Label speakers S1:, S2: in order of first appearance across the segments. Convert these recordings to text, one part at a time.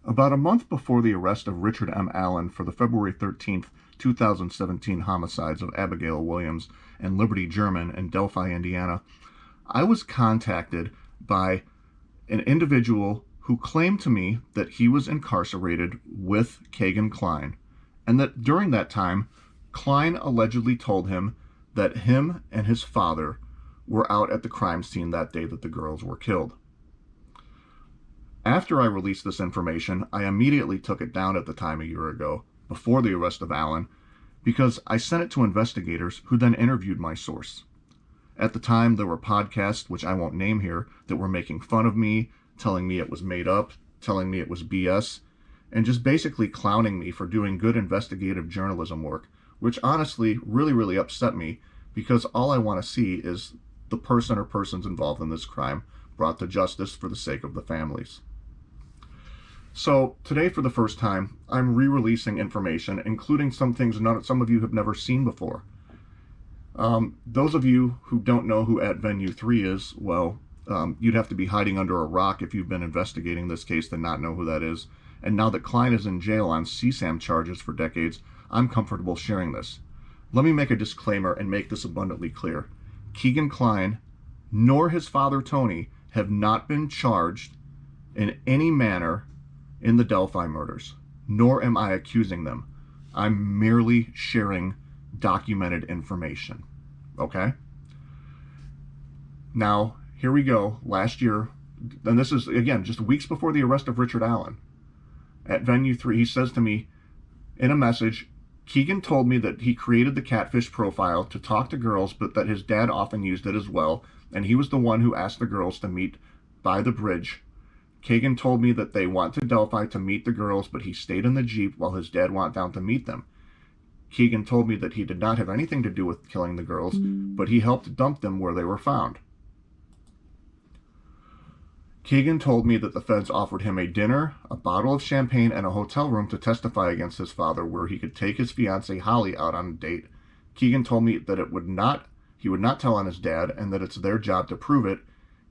S1: About a month before the arrest of Richard M. Allen for the February 13th, 2017 homicides of Abigail Williams and Liberty German in Delphi, Indiana, I was contacted by an individual who claimed to me that he was incarcerated with Kegan Kline, and that during that time, Kline allegedly told him that him and his father were out at the crime scene that day that the girls were killed. After I released this information, I immediately took it down at the time a year ago, before the arrest of Allen, because I sent it to investigators who then interviewed my source. At the time, there were podcasts, which I won't name here, that were making fun of me, telling me it was made up, telling me it was BS, and just basically clowning me for doing good investigative journalism work, which honestly really upset me, because all I want to see is the person or persons involved in this crime brought to justice for the sake of the families. So today, for the first time, I'm re-releasing information, including some things some of you have never seen before. Those of you who don't know who at Venue 3 is, well, you'd have to be hiding under a rock if you've been investigating this case to not know who that is. And now that Kline is in jail on CSAM charges for decades, I'm comfortable sharing this. Let me make a disclaimer and make this abundantly clear. Kegan Kline, nor his father Tony, have not been charged in any manner in the Delphi murders, nor am I accusing them. I'm merely sharing documented information. Okay? Now, here we go. Last year, and this is, again, just weeks before the arrest of Richard Allen, at Venue 3, he says to me in a message, Kegan told me that he created the catfish profile to talk to girls, but that his dad often used it as well, and he was the one who asked the girls to meet by the bridge. Kegan told me that they went to Delphi to meet the girls, but he stayed in the Jeep while his dad went down to meet them. Kegan told me that he did not have anything to do with killing the girls, but he helped dump them where they were found. Kegan told me that the feds offered him a dinner, a bottle of champagne, and a hotel room to testify against his father, where he could take his fiancée Holly out on a date. Kegan told me that he would not tell on his dad, and that it's their job to prove it.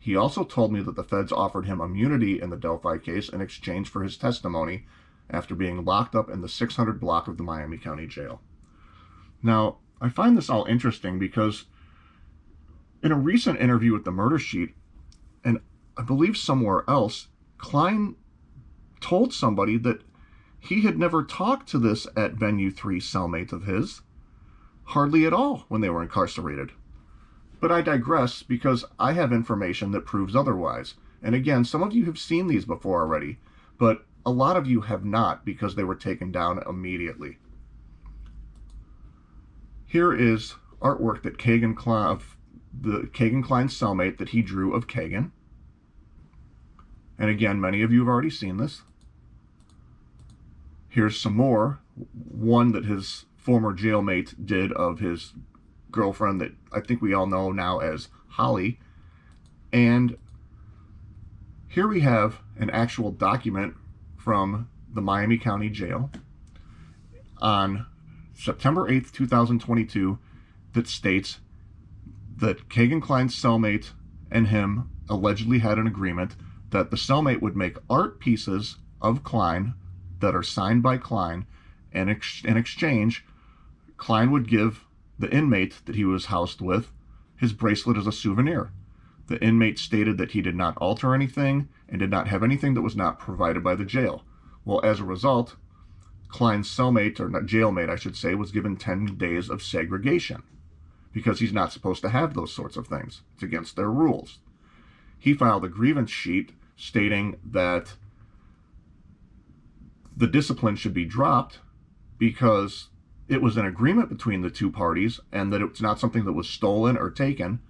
S1: He also told me that the feds offered him immunity in the Delphi case in exchange for his testimony after being locked up in the 600 block of the Miami County Jail. Now, I find this all interesting because in a recent interview with the Murder Sheet, and I believe somewhere else, Kline told somebody that he had never talked to this at Venue 3 cellmate of his, hardly at all, when they were incarcerated. But I digress, because I have information that proves otherwise. And again, some of you have seen these before already, but a lot of you have not, because they were taken down immediately. Here is artwork that Kegan Kline, the Kegan Kline cellmate that he drew of Kegan. And again, many of you have already seen this. Here's some more. One that his former jailmate did of his girlfriend that I think we all know now as Holly. And here we have an actual document from the Miami County Jail on September 8th, 2022 that states that Kegan Kline's cellmate and him allegedly had an agreement that the cellmate would make art pieces of Kline that are signed by Kline, and in exchange, Kline would give the inmate that he was housed with his bracelet as a souvenir. The inmate stated that he did not alter anything and did not have anything that was not provided by the jail. Well, as a result, Kline's cellmate, or not jailmate I should say, was given 10 days of segregation because he's not supposed to have those sorts of things. It's against their rules. He filed a grievance sheet stating that the discipline should be dropped because it was an agreement between the two parties and that it's not something that was stolen or taken.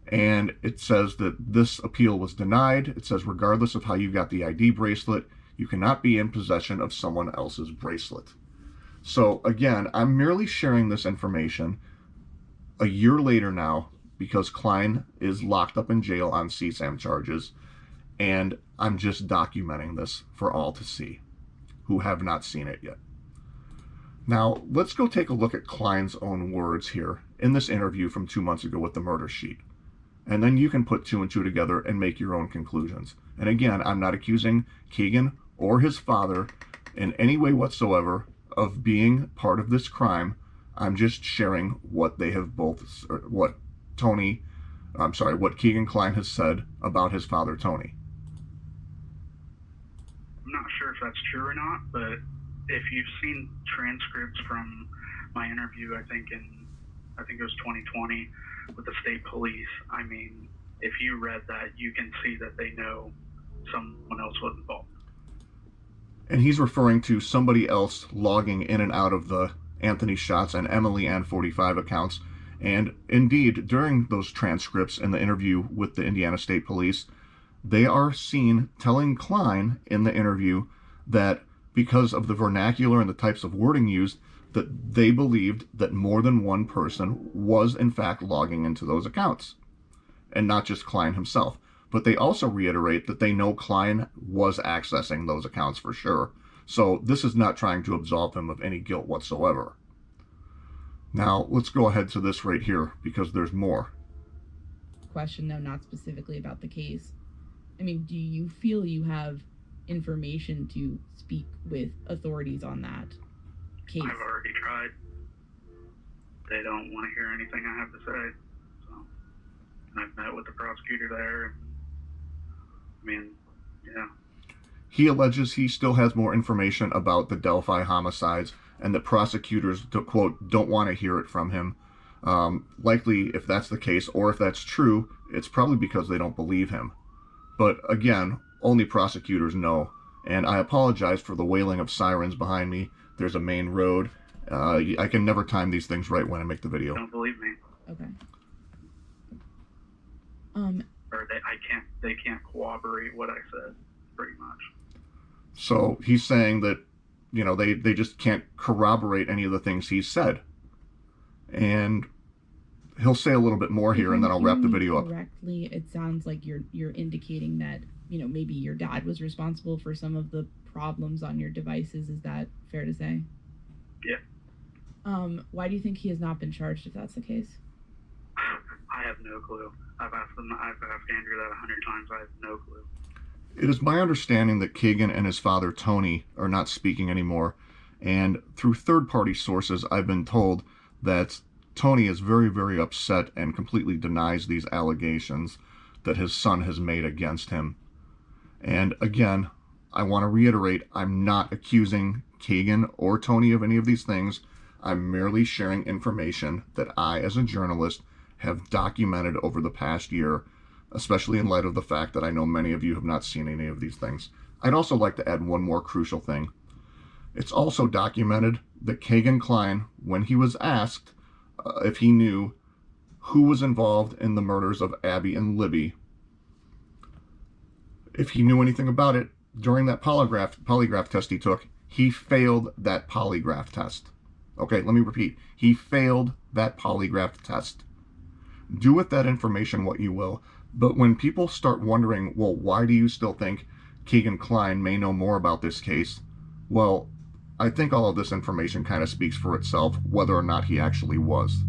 S1: And it says that this appeal was denied. It says regardless of how you got the ID bracelet, you cannot be in possession of someone else's bracelet. So again, I'm merely sharing this information a year later now because Kline is locked up in jail on CSAM charges, and I'm just documenting this for all to see who have not seen it yet. Now, let's go take a look at Kline's own words here in this interview from 2 months ago with the Murder Sheet. And then you can put two and two together and make your own conclusions. And again, I'm not accusing Kegan or his father in any way whatsoever of being part of this crime. I'm just sharing what they have both, what Kegan Kline has said about his father, Tony.
S2: I'm not sure if that's true or not, but if you've seen transcripts from my interview, I think it was 2020 with the state police, I mean, if you read that, you can see that they know someone else was involved.
S1: And he's referring to somebody else logging in and out of the Anthony Shots and Emily Ann 45 accounts. And indeed, during those transcripts in the interview with the Indiana State Police, they are seen telling Kline in the interview that because of the vernacular and the types of wording used, that they believed that more than one person was in fact logging into those accounts, and not just Kline himself. But they also reiterate that they know Kline was accessing those accounts for sure. So this is not trying to absolve him of any guilt whatsoever. Now, let's go ahead to this right here, because there's more.
S3: Question, though, not specifically about the case. I mean, do you feel you have information to speak with authorities on that case?
S2: I've already tried. They don't want to hear anything I have to say. So, and I've met with the prosecutor there. I mean, yeah.
S1: He alleges he still has more information about the Delphi homicides, and that prosecutors, to quote, don't want to hear it from him. Likely, if that's the case, or if that's true, it's probably because they don't believe him. But again, only prosecutors know. And I apologize for the wailing of sirens behind me. There's a main road. I can never time these things right when I make the video.
S2: Don't believe me.
S3: Okay.
S2: Or they can't corroborate what I said, pretty much.
S1: So he's saying that, you know, they just can't corroborate any of the things he said. And he'll say a little bit more here, and then I'll wrap the video up.
S3: Correctly, it sounds like you're indicating that, you know, maybe your dad was responsible for some of the problems on your devices. Is that fair to say?
S2: Yeah.
S3: Why do you think he has not been charged if that's the case?
S2: I have no clue. I've asked Andrew that 100 times. I have no clue.
S1: It is my understanding that Kegan and his father, Tony, are not speaking anymore. And through third-party sources, I've been told that Tony is very, very upset and completely denies these allegations that his son has made against him. And again, I want to reiterate, I'm not accusing Kegan or Tony of any of these things. I'm merely sharing information that I, as a journalist, have documented over the past year, especially in light of the fact that I know many of you have not seen any of these things. I'd also like to add one more crucial thing. It's also documented that Kegan Kline, when he was asked if he knew who was involved in the murders of Abby and Libby, if he knew anything about it, during that polygraph test he took, he failed that polygraph test. Okay, let me repeat. He failed that polygraph test. Do with that information what you will, but when people start wondering, well, why do you still think Kegan Kline may know more about this case? Well, I think all of this information kind of speaks for itself, whether or not he actually was.